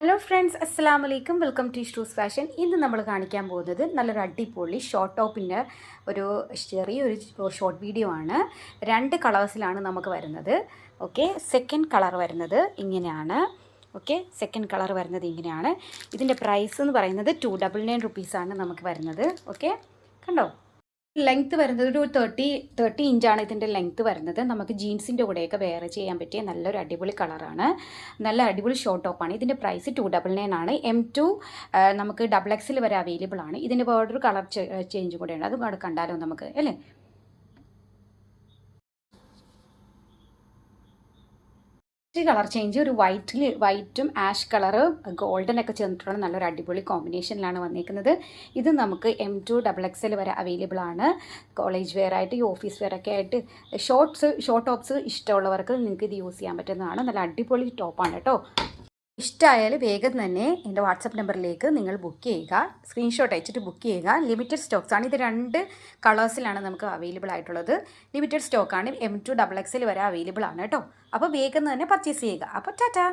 Hello friends, അസ്സലാമു അലൈക്കും. Welcome to ഇഷ്റൂസ് ഫാഷൻ. ഇന്ന് നമ്മൾ കാണിക്കാൻ പോകുന്നത് നല്ലൊരു അടിപൊളി ഷോർട്ട് ടോപ്പിൻ്റെ ഒരു ചെറിയൊരു ഷോർട്ട് വീഡിയോ ആണ്. 2 കളേഴ്സിലാണ് നമുക്ക് വരുന്നത്. ഓക്കെ, സെക്കൻഡ് കളർ വരുന്നത് ഇങ്ങനെയാണ്. സെക്കൻഡ് കളർ വരുന്നത് ഇങ്ങനെയാണ്. ഇതിൻ്റെ പ്രൈസ് എന്ന് പറയുന്നത് 299 റുപ്പീസാണ് നമുക്ക് വരുന്നത്. ഓക്കെ, കണ്ടോ? ലെങ്ത്ത് വരുന്നത് ഒരു 30 ഇഞ്ചാണ് ഇതിൻ്റെ ലെങ്ത്ത് വരുന്നത്. നമുക്ക് ജീൻസിൻ്റെ കൂടെയൊക്കെ വെയർ ചെയ്യാൻ പറ്റിയ നല്ലൊരു അടിപൊളി കളറാണ്. നല്ല അടിപൊളി ഷോർട്ട് ടോപ്പാണ്. ഇതിൻ്റെ പ്രൈസ് 299 ആണ്. M2 നമുക്ക് XXL വരെ അവൈലബിൾ ആണ്. ഇതിൻ്റെ വേറൊരു കളർ ചേഞ്ച് കൂടെയുണ്ട്. അത് കണ്ടാലോ നമുക്ക്, അല്ലേ? കളർ ചേഞ്ച് ഒരു വൈറ്റും ആഷ് കളറ് ഗോൾഡനൊക്കെ ചേർന്നിട്ടുള്ള നല്ലൊരു അടിപൊളി കോമ്പിനേഷനിലാണ് വന്നിരിക്കുന്നത്. ഇത് നമുക്ക് M2 XXL വരെ അവൈലബിൾ ആണ്. കോളേജ് വെയർ ആയിട്ട്, ഈ ഓഫീസ് വെയർ ഒക്കെ ആയിട്ട് ഷോർട്ട് ടോപ്സ് ഇഷ്ടമുള്ളവർക്ക് നിങ്ങൾക്ക് ഇത് യൂസ് ചെയ്യാൻ പറ്റുന്നതാണ്. നല്ല അടിപൊളി ടോപ്പാണ് കേട്ടോ. ഇഷ്ടമായാൽ വേഗം തന്നെ എൻ്റെ വാട്സപ്പ് നമ്പറിലേക്ക് നിങ്ങൾ ബുക്ക് ചെയ്യുക. സ്ക്രീൻഷോട്ട് അയച്ചിട്ട് ബുക്ക് ചെയ്യുക. ലിമിറ്റഡ് സ്റ്റോക്സാണ്. ഇത് 2 കളേഴ്സിലാണ് നമുക്ക് അവൈലബിൾ ആയിട്ടുള്ളത്. ലിമിറ്റഡ് സ്റ്റോക്കാണ്. M2 XXL വരെ അവൈലബിൾ ആണ് കേട്ടോ. അപ്പോൾ വേഗം തന്നെ പർച്ചേസ് ചെയ്യുക. അപ്പോൾ ടാറ്റാ.